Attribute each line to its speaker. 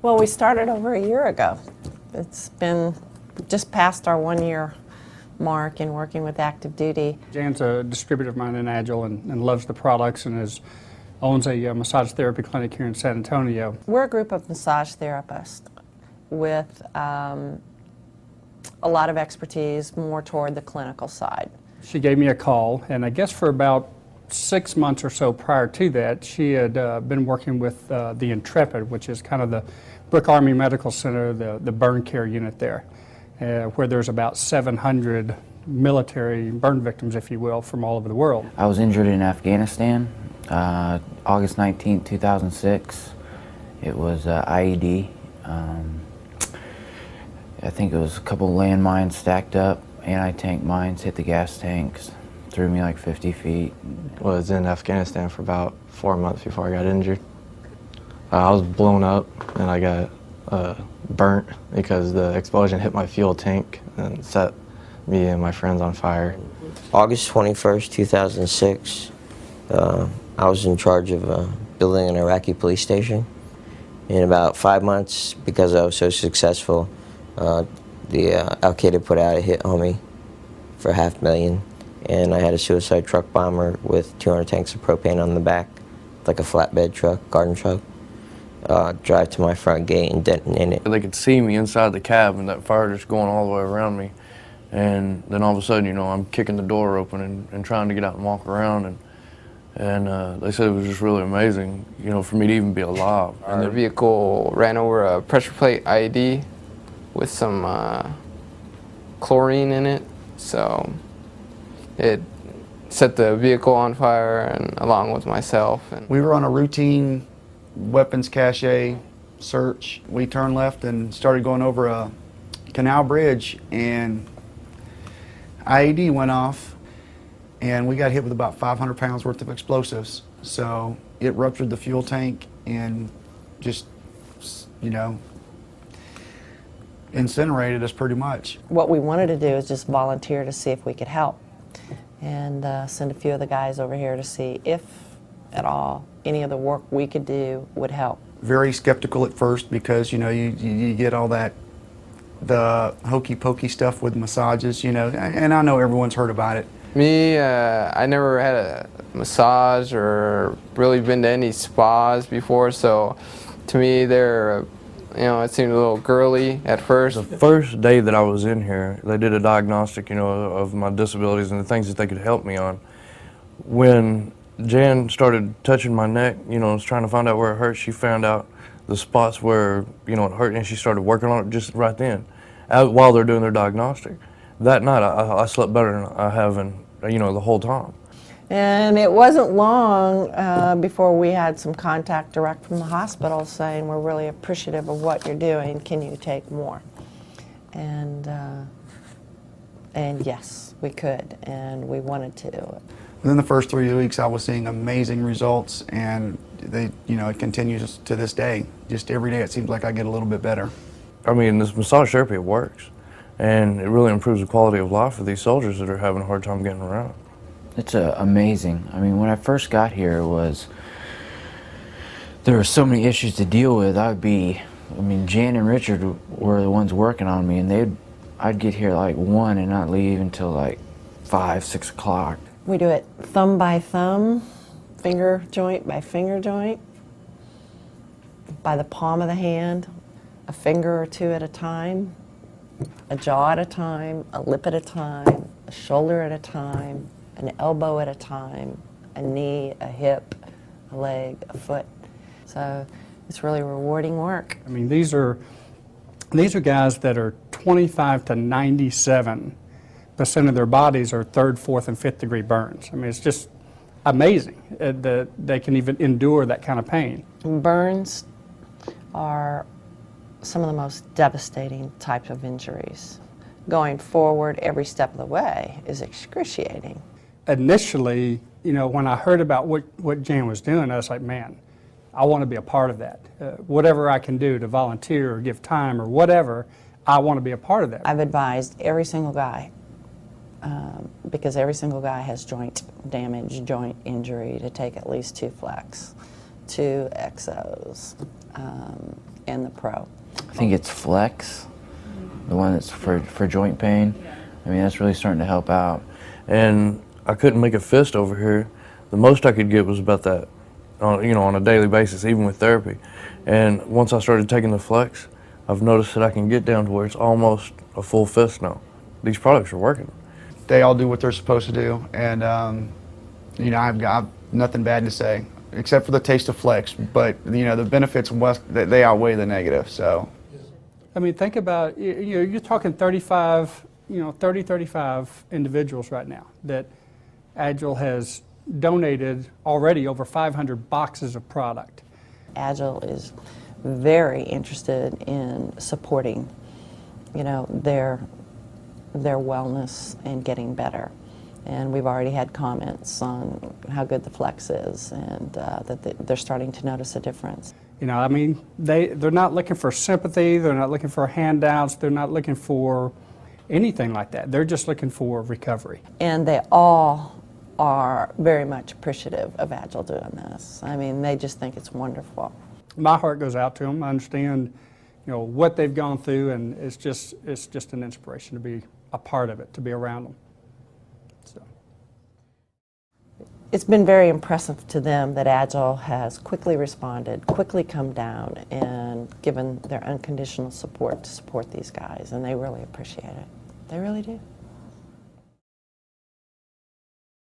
Speaker 1: Well, we started over a year ago. It's been just past our 1-year mark in working with active duty.
Speaker 2: Jan's a distributor of mine in Agel and loves the products and owns a massage therapy clinic here in San Antonio.
Speaker 1: We're a group of massage therapists with a lot of expertise more toward the clinical side.
Speaker 2: She gave me a call, and I guess for about 6 months or so prior to that, she had been working with the Intrepid, which is kind of the Brooke Army Medical Center, the burn care unit there, where there's about 700 military burn victims, if you will, from all over the world.
Speaker 3: I was injured in Afghanistan, August 19, 2006. It was IED. I think it was a couple landmines stacked up, anti-tank mines hit the gas tanks, threw me like 50 feet.
Speaker 4: Was in Afghanistan for about 4 months before I got injured. I was blown up and I got burnt because the explosion hit my fuel tank and set me and my friends on fire.
Speaker 5: August 21st, 2006, I was in charge of building an Iraqi police station. In about 5 months, because I was so successful, the Al-Qaeda put out a hit on me for $500,000, and I had a suicide truck bomber with 200 tanks of propane on the back, like a flatbed truck, garden truck, drive to my front gate and detonate it.
Speaker 6: They could see me inside the cab and that fire just going all the way around me. And then all of a sudden, you know, I'm kicking the door open and trying to get out and walk around. And they said it was just really amazing, you know, for me to even be alive.
Speaker 7: And the vehicle ran over a pressure plate IED with some chlorine in it. So it set the vehicle on fire, and along with myself. And
Speaker 8: we were on a routine weapons cache search. We turned left and started going over a canal bridge, and IED went off, and we got hit with about 500 pounds worth of explosives. So it ruptured the fuel tank and just, you know, incinerated us pretty much.
Speaker 1: What we wanted to do is just volunteer to see if we could help, and send a few of the guys over here to see if, at all, any of the work we could do would help.
Speaker 8: Very skeptical at first because, you know, you get all that, the hokey pokey stuff with massages, you know, and I know everyone's heard about it.
Speaker 7: me, I never had a massage or really been to any spas before, so to me they're, you know, it seemed a little girly at first.
Speaker 6: The first day that I was in here, they did a diagnostic, you know, of my disabilities and the things that they could help me on. When Jan started touching my neck, you know, was trying to find out where it hurt, she found out the spots where, you know, it hurt, and she started working on it just right then, while they're doing their diagnostic. That night, I slept better than I have in, you know, the whole time.
Speaker 1: And it wasn't long before we had some contact direct from the hospital saying, we're really appreciative of what you're doing, can you take more? And yes, we could, and we wanted to.
Speaker 8: Within the first 3 weeks, I was seeing amazing results, and they, you know, it continues to this day. Just every day, it seems like I get a little bit better.
Speaker 6: I mean, this massage therapy, it works, and it really improves the quality of life for these soldiers that are having a hard time getting around.
Speaker 3: It's amazing. I mean, when I first got here, there were so many issues to deal with. Jan and Richard were the ones working on me, and I'd get here like 1 and not leave until like 5, 6 o'clock.
Speaker 1: We do it thumb by thumb, finger joint by finger joint, by the palm of the hand, a finger or two at a time, a jaw at a time, a lip at a time, a shoulder at a time, an elbow at a time, a knee, a hip, a leg, a foot. So it's really rewarding work.
Speaker 2: I mean, these are guys that are 25 to 97% of their bodies are 3rd, 4th, and 5th degree burns. I mean, it's just amazing that they can even endure that kind of pain.
Speaker 1: Burns are some of the most devastating types of injuries. Going forward every step of the way is excruciating.
Speaker 2: Initially, you know, when I heard about what Jan was doing, I was like, man, I want to be a part of that. Whatever I can do to volunteer or give time or whatever, I want to be a part of that.
Speaker 1: I've advised every single guy, because every single guy has joint damage, joint injury, to take at least 2 flex. 2 exos in the Pro.
Speaker 3: I think it's Flex, the one that's for joint pain. I mean, that's really starting to help out.
Speaker 6: And I couldn't make a fist over here. The most I could get was about that, on a daily basis, even with therapy. And once I started taking the Flex, I've noticed that I can get down to where it's almost a full fist now. These products are working.
Speaker 8: They all do what they're supposed to do, and I've got nothing bad to say except for the taste of Flex. But the benefits they outweigh the negative. So,
Speaker 2: I mean, think about, you're talking 35 individuals right now that Agel has donated already over 500 boxes of product.
Speaker 1: Agel is very interested in supporting, their wellness and getting better. And we've already had comments on how good the Flex is, and that they're starting to notice a difference.
Speaker 2: I mean, they're not looking for sympathy, they're not looking for handouts, they're not looking for anything like that. They're just looking for recovery.
Speaker 1: And they all are very much appreciative of Agel doing this. I mean, they just think it's wonderful.
Speaker 2: My heart goes out to them. I understand, what they've gone through, and it's just an inspiration to be a part of it, to be around them. So.
Speaker 1: It's been very impressive to them that Agel has quickly responded, quickly come down, and given their unconditional support to support these guys, and they really appreciate it. They really do.